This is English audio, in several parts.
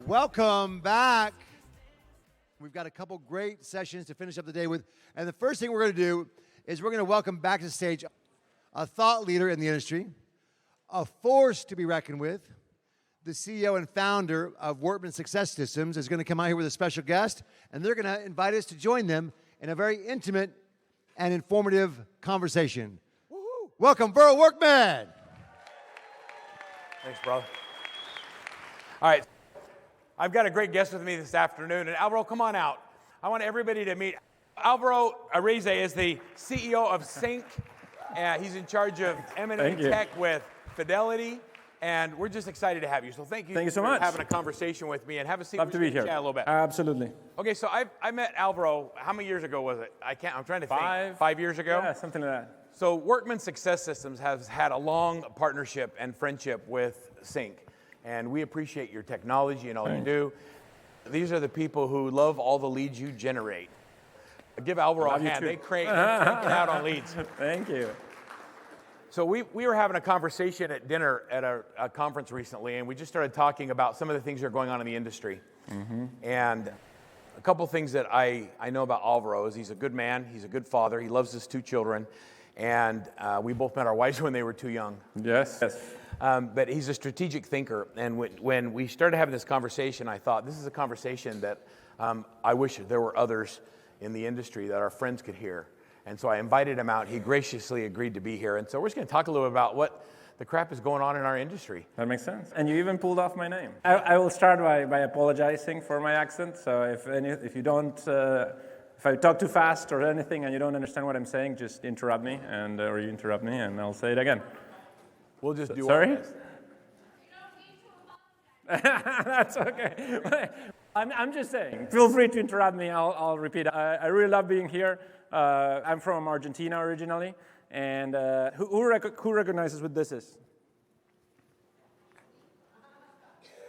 Welcome back. We've got a couple great sessions to finish up the day with. And the first thing we're going to do is we're going to welcome back to the stage a thought leader in the industry, a force to be reckoned with. The CEO and founder of Workman Success Systems is going to come out here with a special guest, and they're going to invite us to join them in a very intimate and informative conversation. Woo-hoo. Welcome, Verl Workman. Thanks, brother. All right. I've got a great guest with me this afternoon, and Alvaro, come on out. I want everybody to meet. Alvaro Erize is the CEO of CINC. He's in charge of M&A tech with Fidelity, and we're just excited to have you. So thank you so much for having a conversation with me, and have a seat. Love to be here. Chat a little bit. Absolutely. Okay, so I met Alvaro, how many years ago was it? I'm trying to think. 5 years ago? Yeah, something like that. So Workman Success Systems has had a long partnership and friendship with CINC. And we appreciate your technology and all you do. These are the people who love all the leads you generate. Give Alvaro a hand. They crank it out on leads. Thank you. So we were having a conversation at dinner at a conference recently, and we just started talking about some of the things that are going on in the industry. And a couple things that I know about Alvaro is he's a good man, he's a good father, he loves his 2 children, and we both met our wives when they were too young. Yes. But he's a strategic thinker, and when we started having this conversation, I thought, this is a conversation that I wish there were others in the industry that our friends could hear. And so I invited him out. He graciously agreed to be here. And so we're just going to talk a little bit about what the crap is going on in our industry. That makes sense. And you even pulled off my name. I will start by apologizing for my accent. So if you don't... if I talk too fast or anything and you don't understand what I'm saying, just interrupt me, or you interrupt me, and I'll say it again. We'll just do Sorry? our best. That's okay. I'm just saying. Feel free to interrupt me. I'll repeat. I really love being here. I'm from Argentina originally, and who recognizes what this is?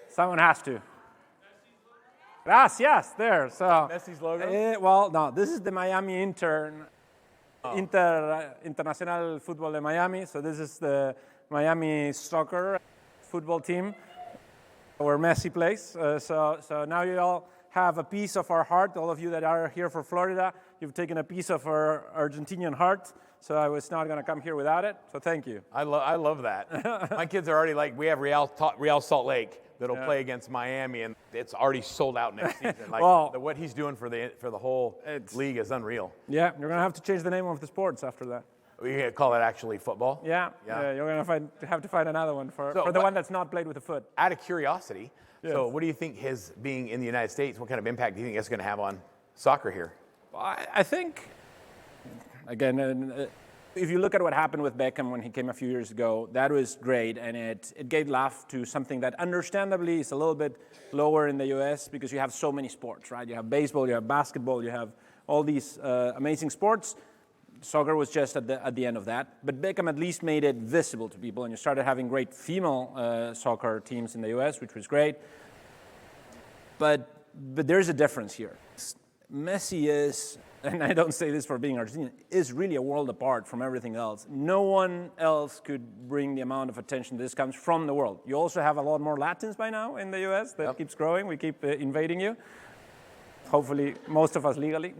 Someone has to. Yes, there. So Messi's logo? Well, no, this is the Miami Internacional Football de Miami. So this is the Miami soccer football team where Messi plays. So now you all have a piece of our heart. All of you that are here for Florida, you've taken a piece of our Argentinian heart. So I was not going to come here without it. So thank you. I love that. My kids are already like, we have Real Salt Lake that'll play against Miami, and it's already sold out next season. Like, what he's doing for the whole league is unreal. Yeah, you're going to have to change the name of the sports after that. We're going to call it actually football? Yeah, you're going to have to find another one for the one that's not played with the foot. Out of curiosity, so what do you think his being in the United States, what kind of impact do you think it's going to have on soccer here? I think, again, if you look at what happened with Beckham when he came a few years ago, that was great, and it gave life to something that understandably is a little bit lower in the US because you have so many sports, right? You have baseball, you have basketball, you have all these amazing sports. Soccer was just at the end of that, but Beckham at least made it visible to people, and you started having great female soccer teams in the US, which was great. But there's a difference here. Messi is, and I don't say this for being Argentinian, is really a world apart from everything else. No one else could bring the amount of attention this comes from the world. You also have a lot more Latins by now in the US. That keeps growing. We keep invading you. Hopefully, most of us legally,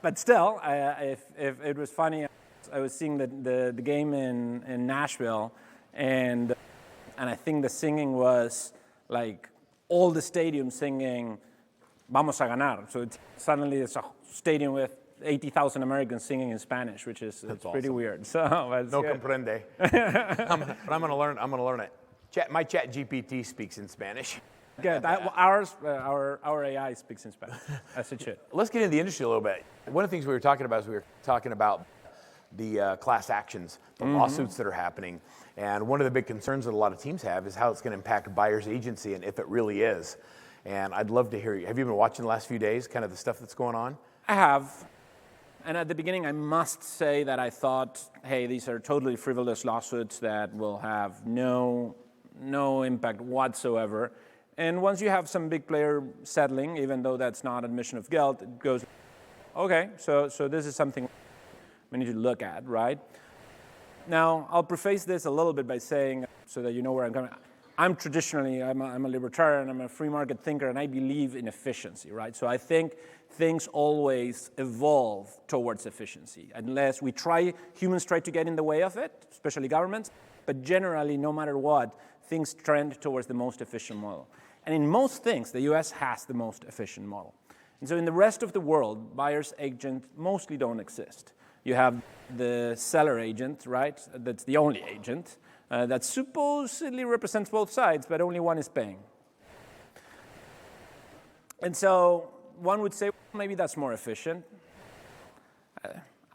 but still, if it was funny, I was seeing the game in Nashville, and I think the singing was like all the stadium singing "Vamos a ganar." So suddenly it's a stadium with 80,000 Americans singing in Spanish, which is pretty weird. So no comprende. But I'm going to learn it. My chat GPT speaks in Spanish. Good. Our AI speaks in Spanish, as it should. Let's get into the industry a little bit. One of the things we were talking about the class actions, the lawsuits that are happening. And one of the big concerns that a lot of teams have is how it's going to impact buyer's agency and if it really is. And I'd love to hear you. Have you been watching the last few days, kind of the stuff that's going on? I have. And at the beginning, I must say that I thought, hey, these are totally frivolous lawsuits that will have no impact whatsoever. And once you have some big player settling, even though that's not admission of guilt, it goes, okay, so this is something we need to look at, right? Now, I'll preface this a little bit by saying, so that you know where I'm coming. I'm a libertarian, I'm a free market thinker, and I believe in efficiency, right? So I think things always evolve towards efficiency, unless humans try to get in the way of it, especially governments, but generally, no matter what, things trend towards the most efficient model. And in most things, the US has the most efficient model. And so in the rest of the world, buyer's agents mostly don't exist. You have the seller agent, right? That's the only agent. That supposedly represents both sides, but only one is paying. And so one would say, well, maybe that's more efficient.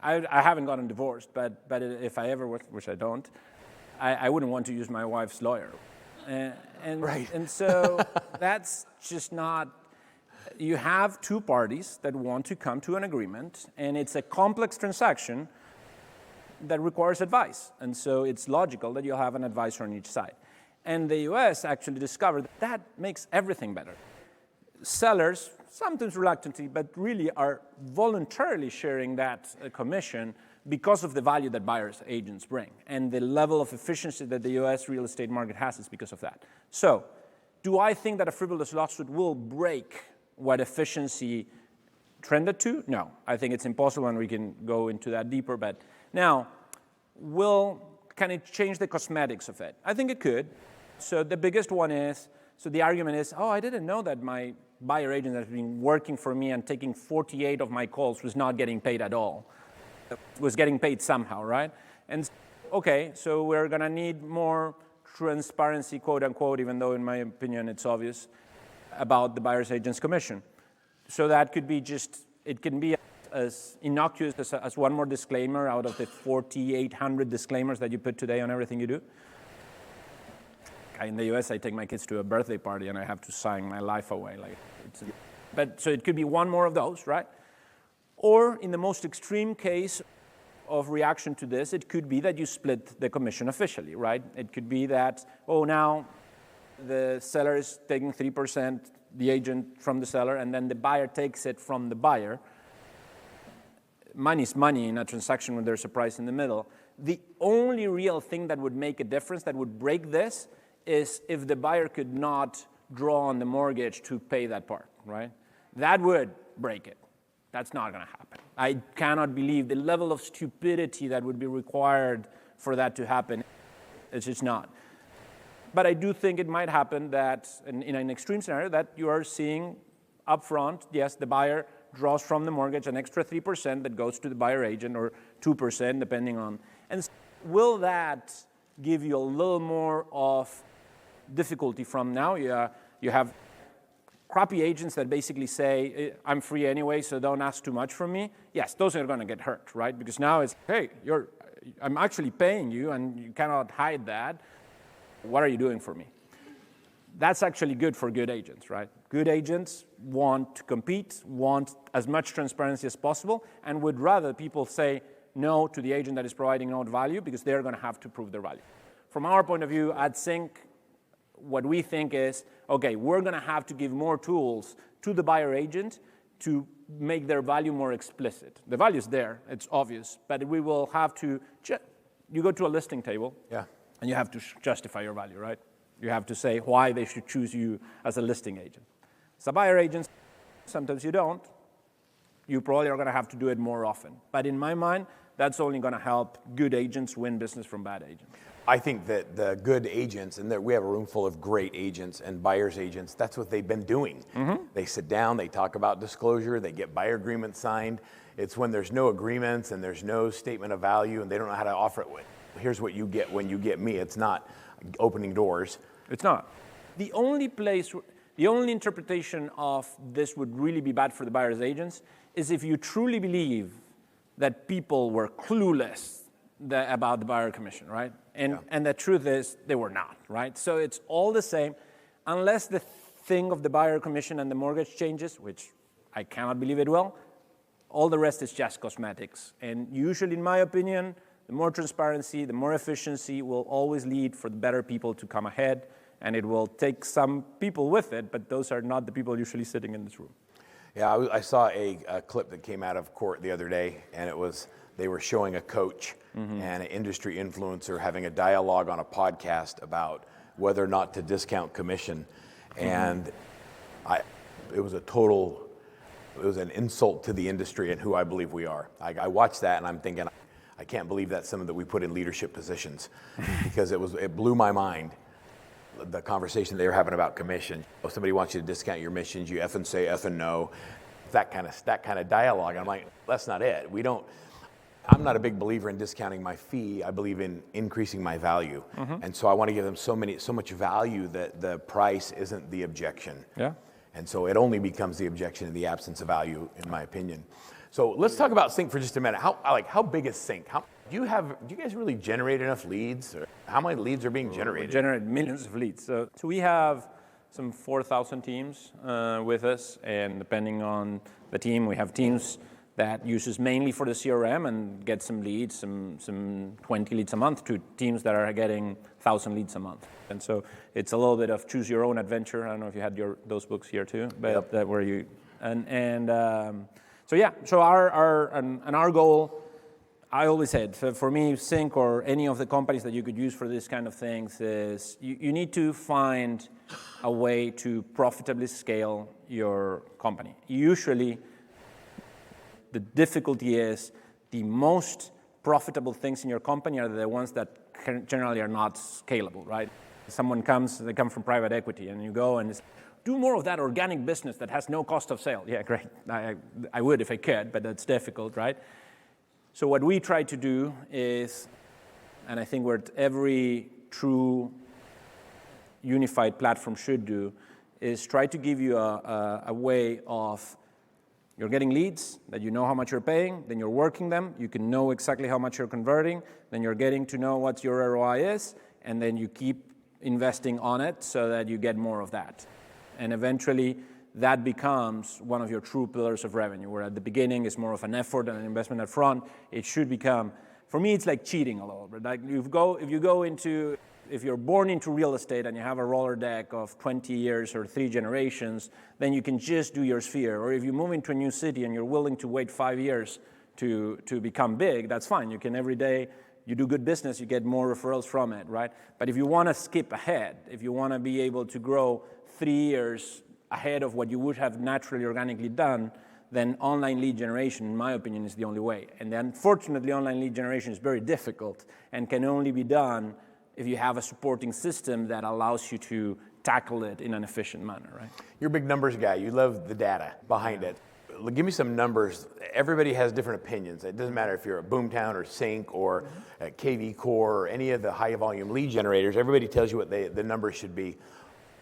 I haven't gotten divorced, but if I ever, which I don't, I wouldn't want to use my wife's lawyer. Right. And so that's just not, you have two parties that want to come to an agreement, and it's a complex transaction that requires advice. And so it's logical that you'll have an advisor on each side. And the US actually discovered that makes everything better. Sellers, sometimes reluctantly, but really are voluntarily sharing that commission because of the value that buyers agents bring. And the level of efficiency that the US real estate market has is because of that. So, do I think that a frivolous lawsuit will break what efficiency trended to? No, I think it's impossible, and we can go into that deeper. But now, can it change the cosmetics of it? I think it could. So the biggest one is, so the argument is, I didn't know that my buyer agent that's been working for me and taking 48 of my calls was not getting paid at all. Was getting paid somehow, right? And okay, so we're gonna need more transparency, quote unquote, even though in my opinion it's obvious, about the buyer's agent's commission. So that could be it can be as innocuous as one more disclaimer out of the 4,800 disclaimers that you put today on everything you do. In the US, I take my kids to a birthday party and I have to sign my life away. So it could be one more of those, right? Or in the most extreme case of reaction to this, it could be that you split the commission officially, right? It could be that, now the seller is taking 3%, the agent from the seller, and then the buyer takes it from the buyer. Money's money in a transaction when there's a price in the middle. The only real thing that would make a difference, that would break this, is if the buyer could not draw on the mortgage to pay that part, right? That would break it. That's not going to happen. I cannot believe the level of stupidity that would be required for that to happen. It's just not. But I do think it might happen that, in an extreme scenario, that you are seeing upfront, yes, the buyer draws from the mortgage an extra 3% that goes to the buyer agent, or 2%, depending on. And will that give you a little more of difficulty from now? You have crappy agents that basically say, I'm free anyway, so don't ask too much from me. Yes, those are going to get hurt, right? Because now it's, hey, I'm actually paying you, and you cannot hide that. What are you doing for me? That's actually good for good agents, right? Good agents want to compete, want as much transparency as possible, and would rather people say no to the agent that is providing no value, because they're going to have to prove their value. From our point of view at CINC, what we think is, okay, we're going to have to give more tools to the buyer agent to make their value more explicit. The value is there, it's obvious, but we will have to, you go to a listing table, and you have to justify your value, right? You have to say why they should choose you as a listing agent. As a buyer agent, sometimes you don't. You probably are going to have to do it more often. But in my mind, that's only going to help good agents win business from bad agents. I think that the good agents, and that we have a room full of great agents and buyer's agents, that's what they've been doing. Mm-hmm. They sit down, they talk about disclosure, they get buyer agreements signed. It's when there's no agreements and there's no statement of value and they don't know how to offer it. Here's what you get when you get me. It's not opening doors. It's not. The only interpretation of this would really be bad for the buyer's agents is if you truly believe that people were clueless about the buyer commission, right? And the truth is they were not, right? So it's all the same, unless the thing of the buyer commission and the mortgage changes, which I cannot believe it will. All the rest is just cosmetics. And usually, in my opinion, the more transparency, the more efficiency will always lead for the better people to come ahead, and it will take some people with it, but those are not the people usually sitting in this room. Yeah, I saw a clip that came out of court the other day, and they were showing a coach and an industry influencer having a dialogue on a podcast about whether or not to discount commission. And it was an insult to the industry and who I believe we are. I watched that and I'm thinking, I can't believe that's someone that we put in leadership positions because it blew my mind. The conversation they were having about commission. If somebody wants you to discount your missions, you effing say effing no. That kind of dialogue. I'm like, that's not it. I'm not a big believer in discounting my fee. I believe in increasing my value. And so I want to give them so much value that the price isn't the objection. Yeah. And so it only becomes the objection in the absence of value, in my opinion. So let's talk about CINC for just a minute. How big is CINC? Do you guys really generate enough leads? Or how many leads are being generated? We generate millions of leads. So we have some 4,000 teams with us, and depending on the team, we have teams that uses mainly for the CRM and get some leads, some 20 leads a month, to teams that are getting 1,000 leads a month. And so it's a little bit of choose your own adventure. I don't know if you had those books here too, but that where you so our goal, I always said, for me, CINC or any of the companies that you could use for this kind of things is you need to find a way to profitably scale your company. Usually, the difficulty is the most profitable things in your company are the ones that generally are not scalable, right? They come from private equity, and you go and do more of that organic business that has no cost of sale. Yeah, great. I would if I could, but that's difficult, right? So what we try to do is, and I think what every true unified platform should do, is try to give you a way of you're getting leads, that you know how much you're paying, then you're working them, you can know exactly how much you're converting, then you're getting to know what your ROI is, and then you keep investing on it so that you get more of that. And eventually, that becomes one of your true pillars of revenue, where at the beginning it's more of an effort and an investment up front. It should become, for me, it's like cheating a little bit. Like if you're born into real estate and you have a roller deck of 20 years or 3 generations, then you can just do your sphere. Or if you move into a new city and you're willing to wait 5 years to become big, that's fine. You can every day, you do good business, you get more referrals from it, right? But if you want to skip ahead, if you want to be able to grow 3 years ahead of what you would have naturally organically done, then online lead generation, in my opinion, is the only way. And unfortunately, online lead generation is very difficult and can only be done if you have a supporting system that allows you to tackle it in an efficient manner, right? You're a big numbers guy. You love the data behind it. Give me some numbers. Everybody has different opinions. It doesn't matter if you're a Boomtown or CINC or a KV Core or any of the high volume lead generators. Everybody tells you what the numbers should be.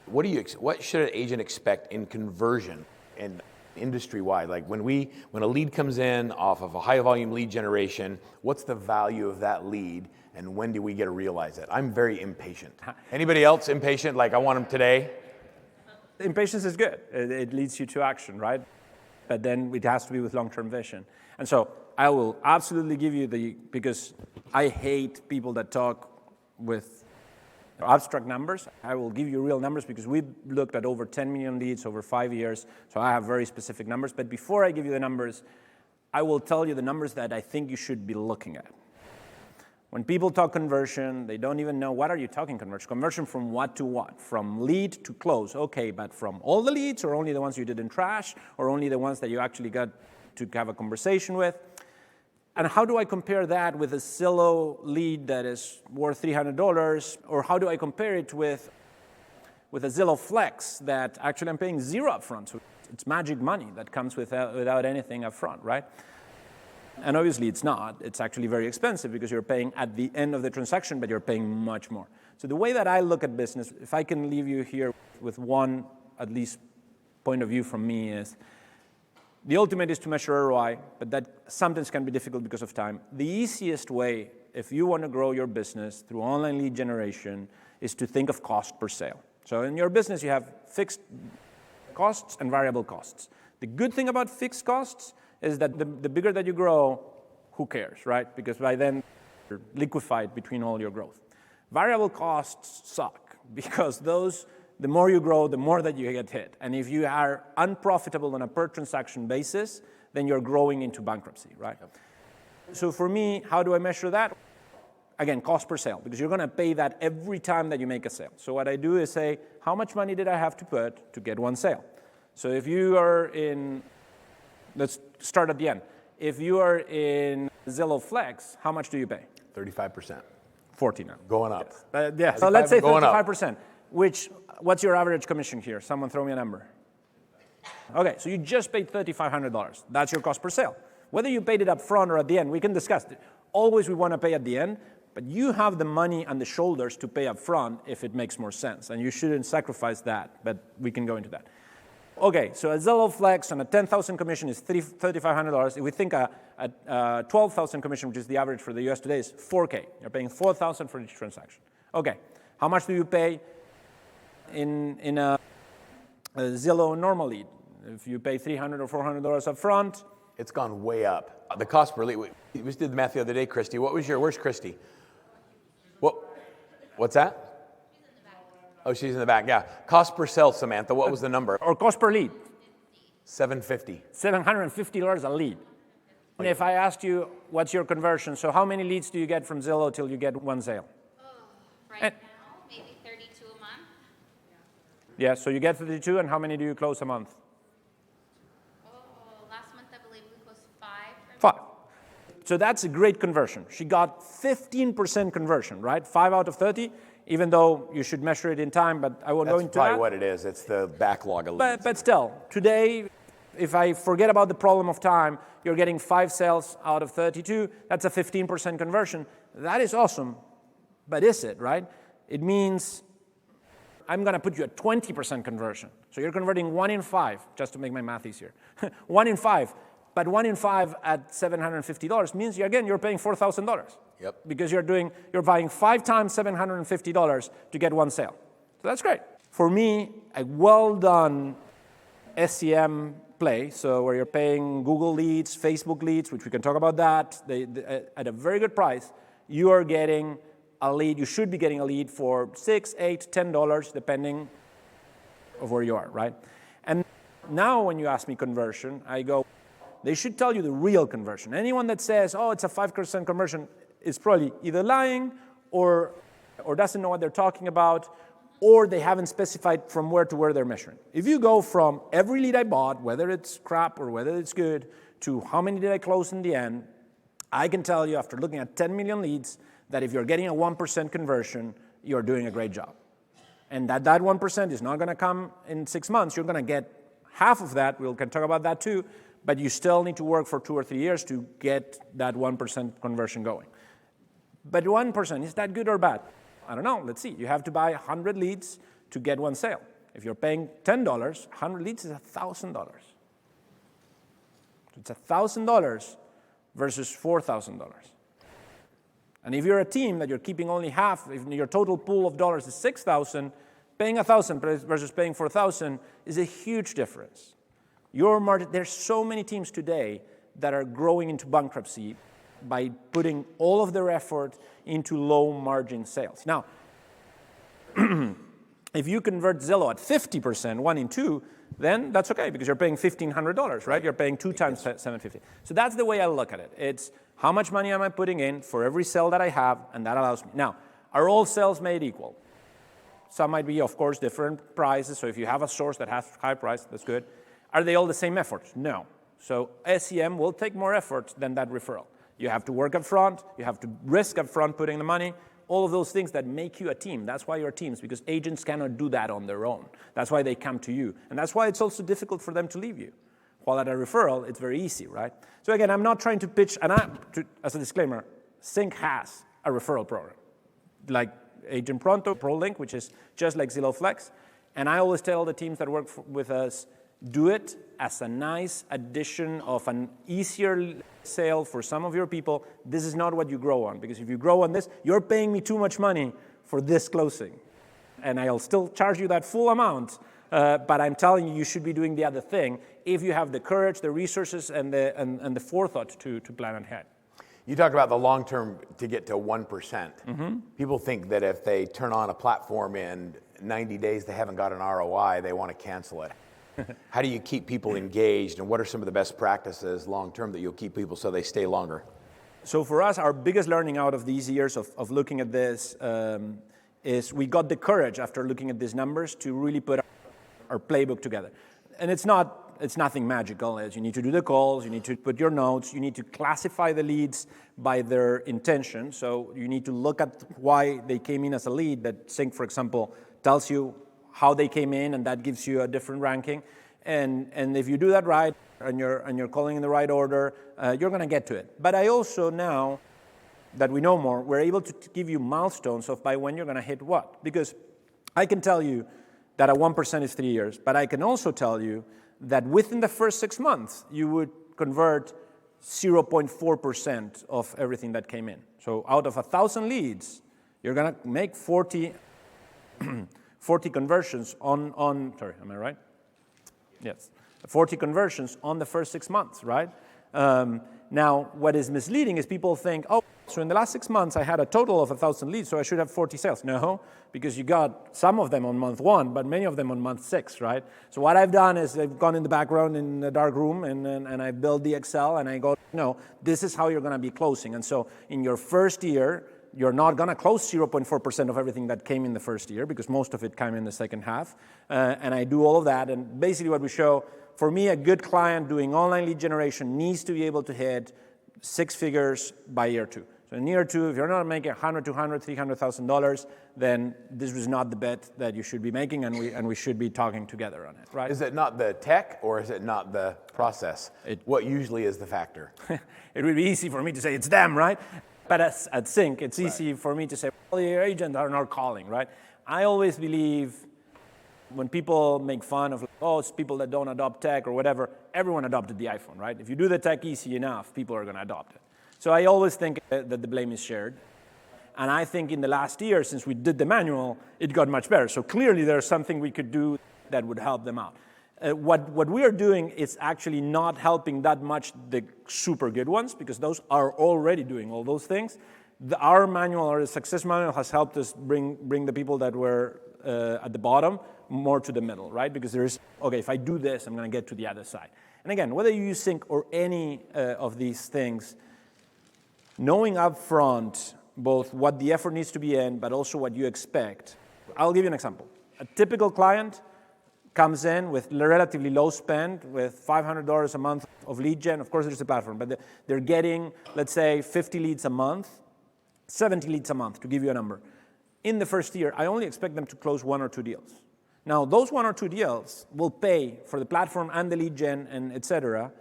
What should an agent expect in conversion and industry-wide? Like when a lead comes in off of a high volume lead generation, what's the value of that lead? And when do we get to realize it? I'm very impatient. Anybody else impatient? Like I want them today? Impatience is good. It leads you to action, right? But then it has to be with long-term vision. And so I will absolutely give you because I hate people that talk with abstract numbers. I will give you real numbers because we've looked at over 10 million leads over 5 years. So I have very specific numbers. But before I give you the numbers, I will tell you the numbers that I think you should be looking at. When people talk conversion, they don't even know, what are you talking conversion? Conversion from what to what? From lead to close. Okay, but from all the leads, or only the ones you didn't trash, or only the ones that you actually got to have a conversation with? And how do I compare that with a Zillow lead that is worth $300? Or how do I compare it with a Zillow Flex that actually I'm paying zero upfront? So it's magic money that comes without anything upfront, right? And obviously it's not. It's actually very expensive because you're paying at the end of the transaction, but you're paying much more. So the way that I look at business, if I can leave you here with one, at least, point of view from me is, the ultimate is to measure ROI, but that sometimes can be difficult because of time. The easiest way, if you want to grow your business through online lead generation, is to think of cost per sale. So in your business, you have fixed costs and variable costs. The good thing about fixed costs is that the bigger that you grow, who cares, right? Because by then, you're liquefied between all your growth. Variable costs suck because the more you grow, the more that you get hit. And if you are unprofitable on a per transaction basis, then you're growing into bankruptcy, right? So for me, how do I measure that? again, cost per sale, because you're going to pay that every time that you make a sale. So what I do is say, how much money did I have to put to get one sale? So if you are in, let's start at the end. If you are in Zillow Flex, how much do you pay? 35%. 40 now. Going up. Yeah, so let's say Going up. 35%, what's your average commission here? Someone throw me a number. Okay, so you just paid $3,500. That's your cost per sale. Whether you paid it up front or at the end, we can discuss it. Always we want to pay at the end, but you have the money on the shoulders to pay up front if it makes more sense, and you shouldn't sacrifice that, but we can go into that. Okay, so a Zillow Flex on a 10,000 commission is $3,500. If we think a 12,000 commission, which is the average for the US today, is $4K. You're paying $4,000 for each transaction. Okay, how much do you pay in a Zillow normal lead? If you pay $300 or $400 up front, It's gone way up. The cost per lead, we just did the math the other day, Christy. Where's Christy? What's that? Oh, she's in the back, yeah. Cost per sale, Samantha, what was the number? or cost per lead, $750. $750 a lead. And if I asked you, what's your conversion? So how many leads do you get from Zillow till you get one sale? Right now, maybe 32 a month. Yeah, so you get 32, and how many do you close a month? Last month I believe we closed 5. 5. So that's a great conversion. She got 15% conversion, right? 5 out of 30, even though you should measure it in time, but I won't go into That's probably that. what it is. It's the backlog of leads. But still, today, if I forget about the problem of time, you're getting 5 sales out of 32. That's a 15% conversion. That is awesome, but is it, right? It means I'm going to put you at 20% conversion. So you're converting 1 in 5, just to make my math easier. 1 in 5. But 1 in 5 at $750 means, you're paying $4,000. Yep. Because you're buying 5 times $750 to get one sale. So that's great. For me, a well-done SEM play, so where you're paying Google leads, Facebook leads, which we can talk about that, at a very good price, you are getting a lead, you should be getting a lead for $6, $8, $10, depending of where you are, right? And now when you ask me conversion, I go, they should tell you the real conversion. Anyone that says, oh, it's a 5% conversion is probably either lying or doesn't know what they're talking about, or they haven't specified from where to where they're measuring. If you go from every lead I bought, whether it's crap or whether it's good, to how many did I close in the end, I can tell you after looking at 10 million leads that if you're getting a 1% conversion, you're doing a great job. And that 1% is not going to come in 6 months. You're going to get half of that. We can talk about that too. But you still need to work for 2 or 3 years to get that 1% conversion going. But 1%, is that good or bad? I don't know. Let's see. You have to buy 100 leads to get one sale. If you're paying $10, 100 leads is $1,000. So it's $1,000 versus $4,000. And if you're a team that you're keeping only half, if your total pool of dollars is $6,000, paying $1,000 versus paying $4,000 is a huge difference. Your margin, there's so many teams today that are growing into bankruptcy by putting all of their effort into low margin sales. Now, if you convert Zillow at 50%, 1 in 2, then that's okay because you're paying $1,500, right? You're paying 2 times $750. So that's the way I look at it. It's how much money am I putting in for every sale that I have, and that allows me. Now, are all sales made equal? Some might be, of course, different prices. So if you have a source that has high price, that's good. Are they all the same effort? No. So SEM will take more effort than that referral. You have to work up front. You have to risk up front putting the money. All of those things that make you a team. That's why you're teams, because agents cannot do that on their own. That's why they come to you. And that's why it's also difficult for them to leave you. While at a referral, it's very easy, right? So again, I'm not trying to pitch, and as a disclaimer, CINC has a referral program, like Agent Pronto, ProLink, which is just like Zillow Flex. And I always tell the teams that work with us, do it as a nice addition of an easier sale for some of your people. This is not what you grow on, because if you grow on this, you're paying me too much money for this closing. And I'll still charge you that full amount, but I'm telling you, you should be doing the other thing if you have the courage, the resources, and the forethought to plan ahead. You talk about the long term to get to 1%. Mm-hmm. People think that if they turn on a platform in 90 days, they haven't got an ROI, they want to cancel it. How do you keep people engaged, and what are some of the best practices long term that you'll keep people so they stay longer? So for us, our biggest learning out of these years of looking at this is we got the courage after looking at these numbers to really put our playbook together. And it's nothing magical. As you need to do the calls, you need to put your notes, you need to classify the leads by their intention. So you need to look at why they came in as a lead. That CINC, for example, tells you how they came in, and that gives you a different ranking. And if you do that right, and you're calling in the right order, you're going to get to it. But I also, now that we know more, we're able to give you milestones of by when you're going to hit what. Because I can tell you that a 1% is 3 years, but I can also tell you that within the first 6 months, you would convert 0.4% of everything that came in. So out of 1,000 leads, you're going to make 40 conversions on, sorry, am I right? Yes. 40 conversions on the first 6 months, right? Now, what is misleading is people think, oh, so in the last 6 months, I had a total of 1,000 leads, so I should have 40 sales. No, because you got some of them on month 1, but many of them on month 6, right? So what I've done is I've gone in the background in the dark room, and I build the Excel, and I go, no, this is how you're going to be closing. And so in your first year, you're not going to close 0.4% of everything that came in the first year, because most of it came in the second half. And I do all of that, and basically what we show, for me, a good client doing online lead generation needs to be able to hit 6 figures by year 2. So in year 2, if you're not making $100, $200, $300,000, then this was not the bet that you should be making, and we should be talking together on it, right? Is it not the tech, or is it not the process? What usually is the factor? It would be easy for me to say it's them, right? But at CINC, it's easy for me to say, well, your agents are not calling, right? I always believe when people make fun of, oh, it's people that don't adopt tech or whatever, everyone adopted the iPhone, right? If you do the tech easy enough, people are going to adopt it. So I always think that the blame is shared. And I think in the last year, since we did the manual, it got much better. So clearly there's something we could do that would help them out. What we are doing is actually not helping that much the super good ones, because those are already doing all those things. Our manual, or the success manual, has helped us bring the people that were at the bottom more to the middle, right? Because there's, okay, if I do this, I'm going to get to the other side. And again, whether you use CINC or any of these things, knowing up front both what the effort needs to be in, but also what you expect. I'll give you an example. A typical client comes in with relatively low spend, with $500 a month of lead gen. Of course, there's a platform, but they're getting, let's say, 50 leads a month, 70 leads a month, to give you a number. In the first year, I only expect them to close 1 or 2 deals. Now, those 1 or 2 deals will pay for the platform and the lead gen and et cetera,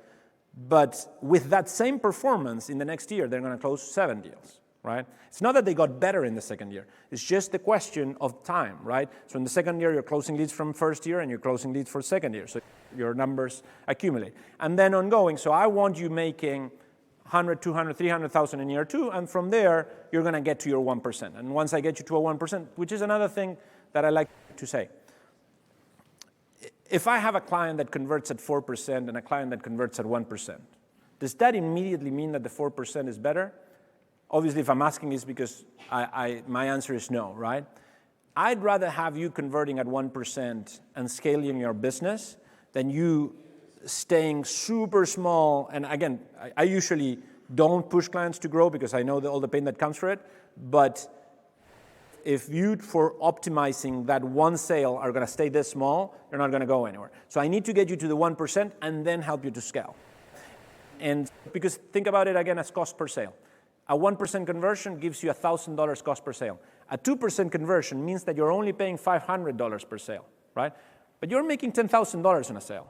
but with that same performance in the next year, they're going to close 7 deals, right? It's not that they got better in the second year. It's just the question of time, right? So in the second year, you're closing leads from first year, and you're closing leads for second year. So your numbers accumulate. And then ongoing. So I want you making 100, 200, 300,000 in year 2, and from there, you're going to get to your 1%. And once I get you to a 1%, which is another thing that I like to say, if I have a client that converts at 4% and a client that converts at 1%, does that immediately mean that the 4% is better? Obviously, if I'm asking this because my answer is no, right? I'd rather have you converting at 1% and scaling your business than you staying super small. And again, I usually don't push clients to grow because I know all the pain that comes for it. But if you, for optimizing that one sale, are going to stay this small, you're not going to go anywhere. So I need to get you to the 1% and then help you to scale. And because think about it again as cost per sale. A 1% conversion gives you $1,000 cost per sale. A 2% conversion means that you're only paying $500 per sale, right? But you're making $10,000 in a sale.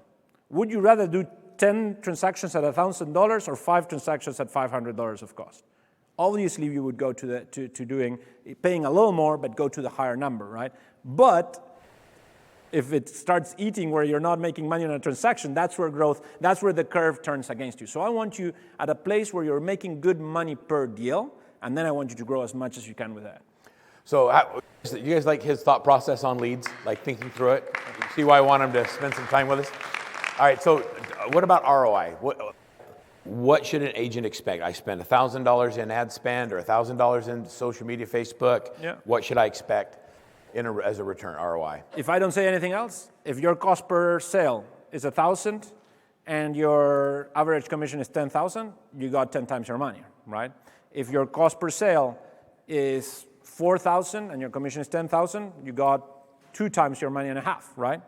Would you rather do 10 transactions at $1,000 or 5 transactions at $500 of cost? Obviously, you would go to paying a little more, but go to the higher number, right? But if it starts eating where you're not making money on a transaction, that's where the curve turns against you. So I want you at a place where you're making good money per deal, and then I want you to grow as much as you can with that. So you guys like his thought process on leads, like thinking through it? See why I want him to spend some time with us? All right, so what about ROI? What should an agent expect? I spend $1,000 in ad spend or $1,000 in social media, Facebook. Yeah. What should I expect as a return, ROI? If I don't say anything else, if your cost per sale is $1,000 and your average commission is $10,000, you got 10 times your money, right? If your cost per sale is 4,000 and your commission is 10,000, you got 2 times your money and a half, right?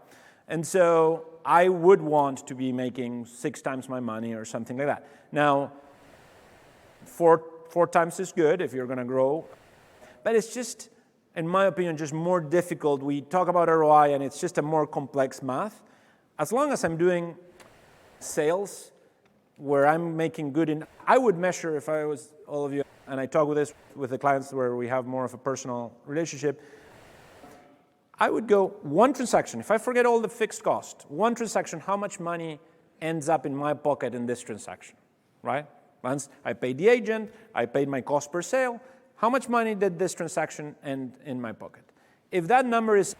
And so I would want to be making 6 times my money or something like that. Now, 4 times is good if you're going to grow, but it's just, in my opinion, just more difficult. We talk about ROI, and it's just a more complex math. As long as I'm doing sales where I'm making good in, I would measure, if I was all of you, and I talk with the clients where we have more of a personal relationship, I would go 1 transaction. If I forget all the fixed cost, 1 transaction, how much money ends up in my pocket in this transaction, right? Once I paid the agent, I paid my cost per sale, how much money did this transaction end in my pocket? If that number is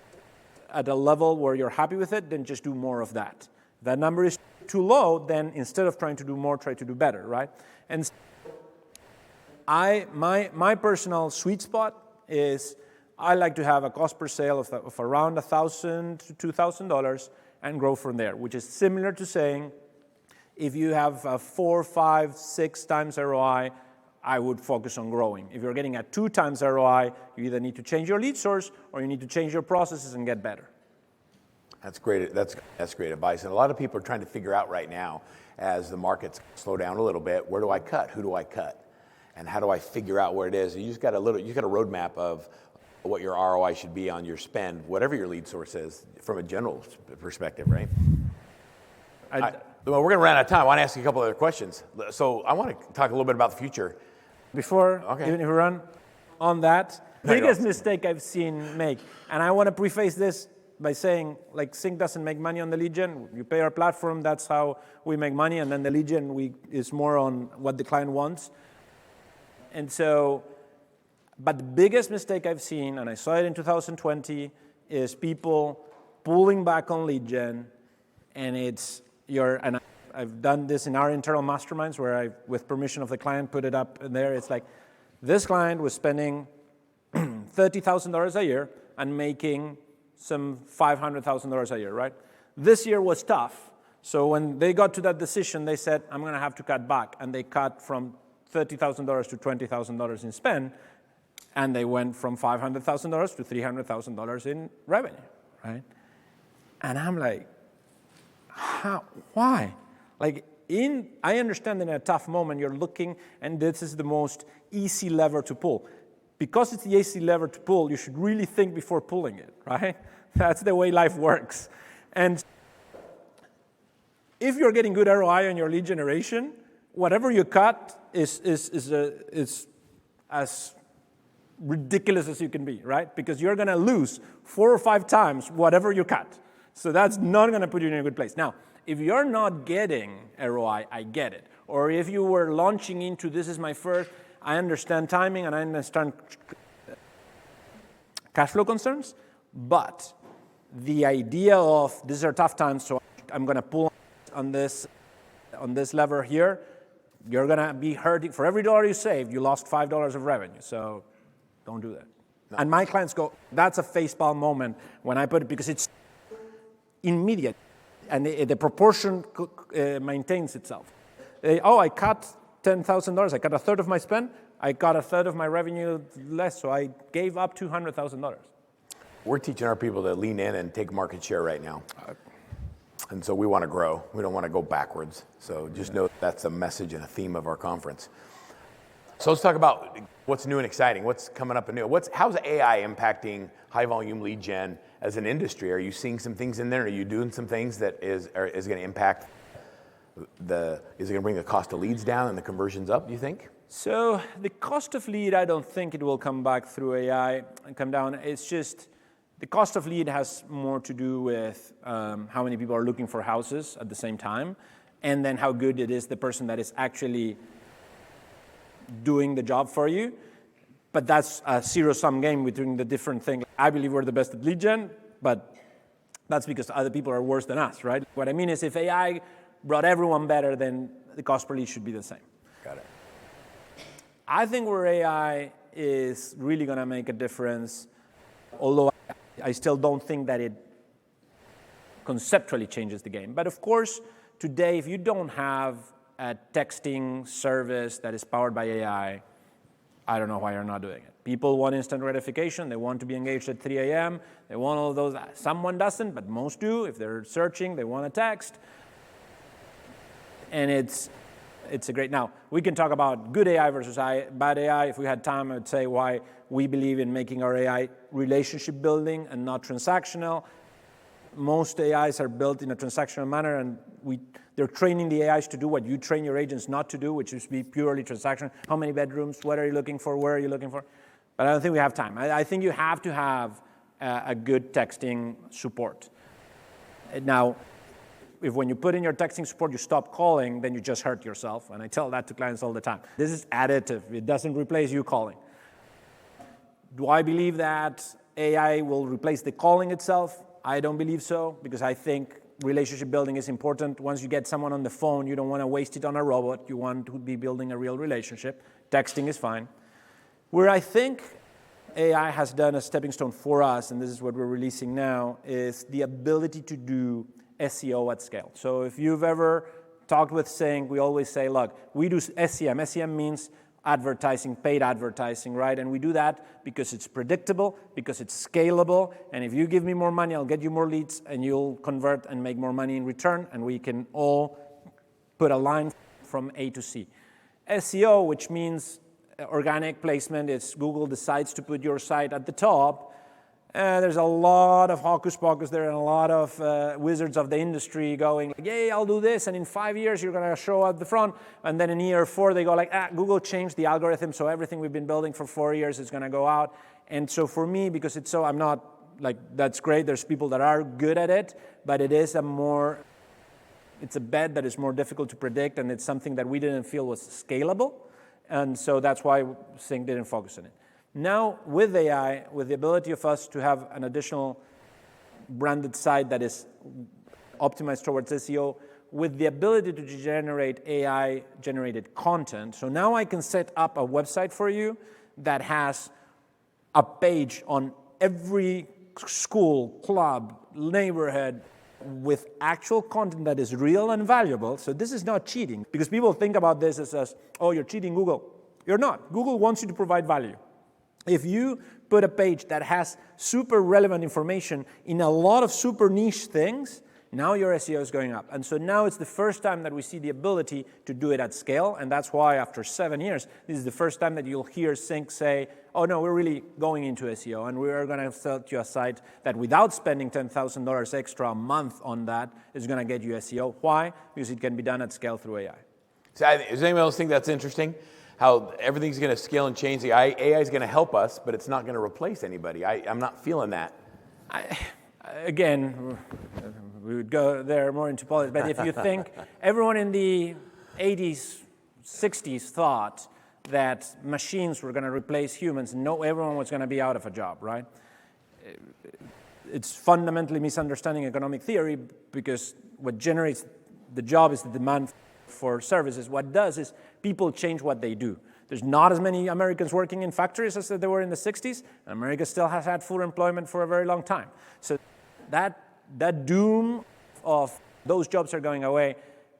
at a level where you're happy with it, then just do more of that. If that number is too low, then instead of trying to do more, try to do better, right? And my personal sweet spot is I like to have a cost per sale of around $1,000 to $2,000 and grow from there, which is similar to saying if you have a 4, 5, 6 times ROI, I would focus on growing. If you're getting a 2 times ROI, you either need to change your lead source or you need to change your processes and get better. That's great. That's great advice. And a lot of people are trying to figure out right now, as the markets slow down a little bit, where do I cut? Who do I cut? And how do I figure out where it is? You got a roadmap of what your ROI should be on your spend, whatever your lead source is, from a general perspective, right? Well, we're going to run out of time. I want to ask you a couple other questions. So I want to talk a little bit about the future. Before, even if we run on that, biggest mistake I've seen make, and I want to preface this by saying, like, CINC doesn't make money on the lead gen. You pay our platform, that's how we make money, and then the lead gen is more on what the client wants. And so, but the biggest mistake I've seen, and I saw it in 2020, is people pulling back on lead gen, and and I've done this in our internal masterminds where I, with permission of the client, put it up in there. It's like, this client was spending $30,000 a year and making some $500,000 a year, right? This year was tough. So when they got to that decision, they said, I'm going to have to cut back. And they cut from $30,000 to $20,000 in spend. And they went from $500,000 to $300,000 in revenue, right? And I'm like, how? Why? Like, I understand in a tough moment you're looking, and this is the most easy lever to pull. Because it's the easy lever to pull, you should really think before pulling it, right? That's the way life works. And if you're getting good ROI on your lead generation, whatever you cut is as ridiculous as you can be, right? Because you're going to lose 4 or 5 times whatever you cut. So that's not going to put you in a good place. Now, if you're not getting ROI, I get it. Or if you were launching into this is my first, I understand timing and I understand cash flow concerns, but the idea of these are tough times, so I'm going to pull on this lever here, you're going to be hurting. For every dollar you saved, you lost $5 of revenue. So don't do that. No. And my clients go, that's a facepalm moment when I put it, because it's immediate. And the proportion maintains itself. I cut $10,000. I cut a third of my spend. I got a third of my revenue less, so I gave up $200,000. We're teaching our people to lean in and take market share right now. And so we want to grow. We don't want to go backwards. So just know that's a message and a theme of our conference. So let's talk about what's new and exciting. What's coming up and new? How's AI impacting high volume lead gen as an industry? Are you seeing some things in there? Are you doing some things that is going to impact is it going to bring the cost of leads down and the conversions up, do you think? So the cost of lead, I don't think it will come back through AI and come down. It's just the cost of lead has more to do with how many people are looking for houses at the same time, and then how good it is the person that is actually doing the job for you. But that's a zero-sum game between the different things. I believe we're the best at lead gen, but that's because other people are worse than us, right? What I mean is if AI brought everyone better, then the cost per lead should be the same. Got it. I think where AI is really going to make a difference, although I still don't think that it conceptually changes the game. But of course, today, if you don't have a texting service that is powered by AI, I don't know why you're not doing it. People want instant gratification. They want to be engaged at 3 a.m. They want all of those. Someone doesn't, but most do. If they're searching, they want a text. And it's a great. Now, we can talk about good AI versus bad AI. If we had time, I would say why we believe in making our AI relationship building and not transactional. Most AIs are built in a transactional manner, and they're training the AIs to do what you train your agents not to do, which is be purely transactional. How many bedrooms? What are you looking for? Where are you looking for? But I don't think we have time. I think you have to have a good texting support. Now, if when you put in your texting support, you stop calling, then you just hurt yourself. And I tell that to clients all the time. This is additive. It doesn't replace you calling. Do I believe that AI will replace the calling itself? I don't believe so, because I think relationship building is important. Once you get someone on the phone, you don't want to waste it on a robot. You want to be building a real relationship. Texting is fine. Where I think AI has done a stepping stone for us, and this is what we're releasing now, is the ability to do SEO at scale. So if you've ever talked with CINC, we always say, look, we do SEM. SEM means advertising, paid advertising, right? And we do that because it's predictable, because it's scalable, and if you give me more money, I'll get you more leads, and you'll convert and make more money in return, and we can all put a line from A to C. SEO, which means organic placement, is Google decides to put your site at the top. There's a lot of hocus pocus there and a lot of wizards of the industry going, yay, I'll do this, and in 5 years you're going to show at the front. And then in year 4 they go like, Google changed the algorithm, so everything we've been building for 4 years is going to go out. And so for me, because it's so, I'm not like, that's great, there's people that are good at it, but it's a bet that is more difficult to predict, and it's something that we didn't feel was scalable. And so that's why CINC didn't focus on it. Now, with AI, with the ability of us to have an additional branded site that is optimized towards SEO, with the ability to generate AI-generated content, so now I can set up a website for you that has a page on every school, club, neighborhood, with actual content that is real and valuable. So this is not cheating, because people think about this as, oh, you're cheating Google. You're not. Google wants you to provide value. If you put a page that has super relevant information in a lot of super niche things, now your SEO is going up. And so now it's the first time that we see the ability to do it at scale, and that's why after 7 years, this is the first time that you'll hear CINC say, oh no, we're really going into SEO, and we are going to sell to you a site that without spending $10,000 extra a month on that is going to get you SEO. Why? Because it can be done at scale through AI. So does anyone else think that's interesting? How everything's going to scale and change. The AI is going to help us, but it's not going to replace anybody. I'm not feeling that. Again, we would go there more into politics, but if you think everyone in the 80s, 60s thought that machines were going to replace humans, everyone was going to be out of a job, right? It's fundamentally misunderstanding economic theory, because what generates the job is the demand for services. What does is people change what they do. There's not as many Americans working in factories as there were in the 60s. America still has had full employment for a very long time. So that doom of those jobs are going away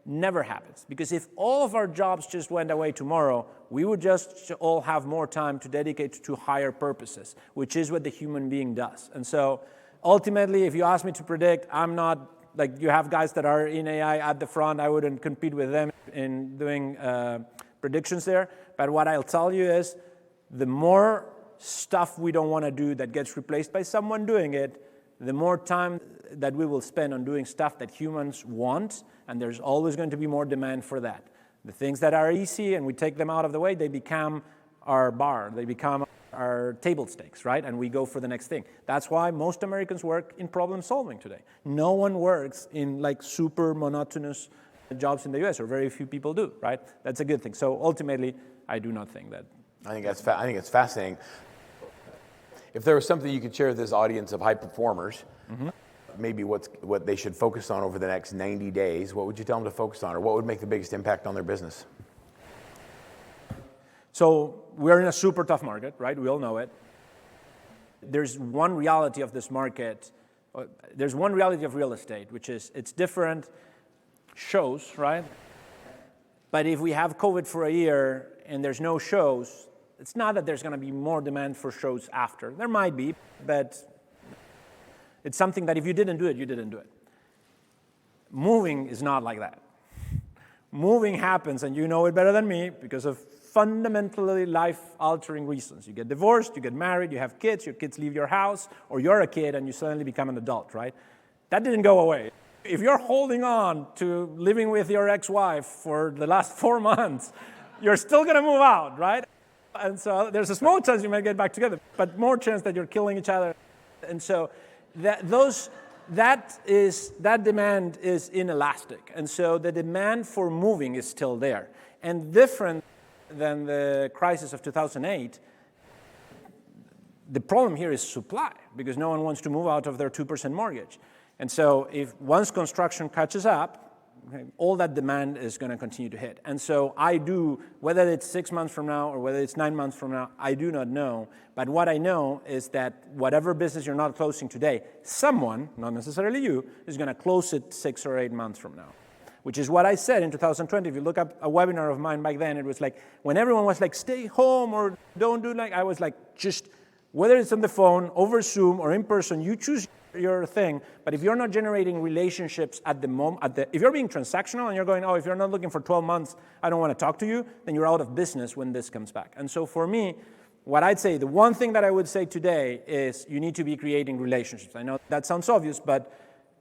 never happens. Because if all of our jobs just went away tomorrow, we would just all have more time to dedicate to higher purposes, which is what the human being does. And so ultimately, if you ask me to predict, I'm not, like, you have guys that are in AI at the front, I wouldn't compete with them in doing predictions there. But what I'll tell you is, the more stuff we don't want to do that gets replaced by someone doing it, the more time that we will spend on doing stuff that humans want, and there's always going to be more demand for that. The things that are easy and we take them out of the way, they become our bar, they become our table stakes, right? And we go for the next thing. That's why most Americans work in problem solving today. No one works in like super monotonous jobs in the US, or very few people do, right? That's a good thing. So ultimately, I do not think that. I think it's fascinating. If there was something you could share with this audience of high performers, maybe what they should focus on over the next 90 days, what would you tell them to focus on, or what would make the biggest impact on their business? So we're in a super tough market, right? We all know it. There's one reality of this market. There's one reality of real estate, which is it's different shows, right? But if we have COVID for a year and there's no shows, it's not that there's going to be more demand for shows after. There might be, but it's something that if you didn't do it, you didn't do it. Moving is not like that. Moving happens, and you know it better than me, because of fundamentally life-altering reasons. You get divorced, you get married, you have kids, your kids leave your house, or you're a kid and you suddenly become an adult, right? That didn't go away. If you're holding on to living with your ex-wife for the last 4 months, you're still going to move out, right? And so there's a small chance you might get back together, but more chance that you're killing each other. And so that demand is inelastic. And so the demand for moving is still there. And different than the crisis of 2008, the problem here is supply, because no one wants to move out of their 2% mortgage. And so if once construction catches up, okay, all that demand is going to continue to hit. And so I do, whether it's 6 months from now or whether it's 9 months from now, I do not know. But what I know is that whatever business you're not closing today, someone, not necessarily you, is going to close it 6 or 8 months from now. Which is what I said in 2020. If you look up a webinar of mine back then, it was like, when everyone was like, stay home or don't do like, I was like, just, whether it's on the phone, over Zoom, or in person, you choose your thing. But if you're not generating relationships at the moment, if you're being transactional and you're going, oh, if you're not looking for 12 months, I don't want to talk to you, then you're out of business when this comes back. And so for me, what I'd say, the one thing that I would say today is you need to be creating relationships. I know that sounds obvious, but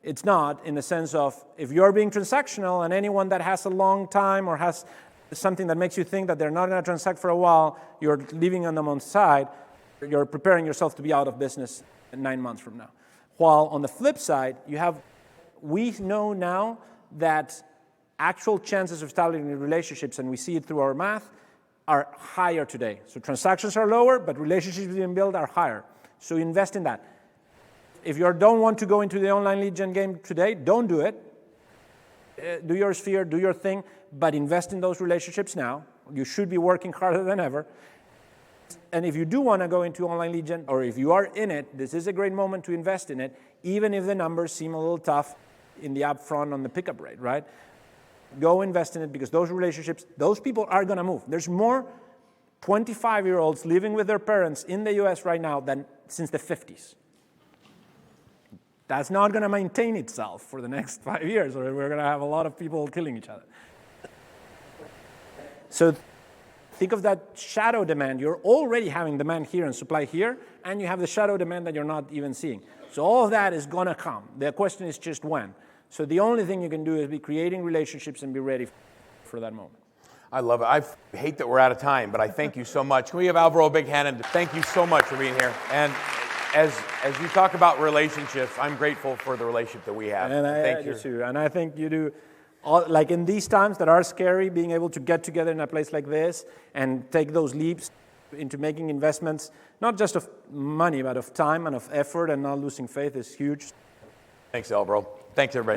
it's not, in the sense of, if you're being transactional and anyone that has a long time or has something that makes you think that they're not going to transact for a while, you're leaving them on the side, you're preparing yourself to be out of business 9 months from now. While on the flip side, we know now that actual chances of establishing relationships, and we see it through our math, are higher today. So transactions are lower, but relationships being built are higher. So invest in that. If you don't want to go into the online lead gen game today, don't do it. Do your sphere, do your thing, but invest in those relationships now. You should be working harder than ever. And if you do want to go into online lead gen, or if you are in it, this is a great moment to invest in it, even if the numbers seem a little tough in the upfront on the pickup rate, right? Go invest in it, because those relationships, those people are going to move. There's more 25-year-olds living with their parents in the US right now than since the 50s. That's not going to maintain itself for the next 5 years, or we're going to have a lot of people killing each other. So think of that shadow demand. You're already having demand here and supply here, and you have the shadow demand that you're not even seeing. So all of that is going to come. The question is just when. So the only thing you can do is be creating relationships and be ready for that moment. I love it. I hate that we're out of time, but I thank you so much. Can we give Alvaro a big hand? And thank you so much for being here. And as you talk about relationships, I'm grateful for the relationship that we have. And I do too. And I think you do, like in these times that are scary, being able to get together in a place like this and take those leaps into making investments, not just of money, but of time and of effort, and not losing faith, is huge. Thanks, Alvaro. Thanks, everybody.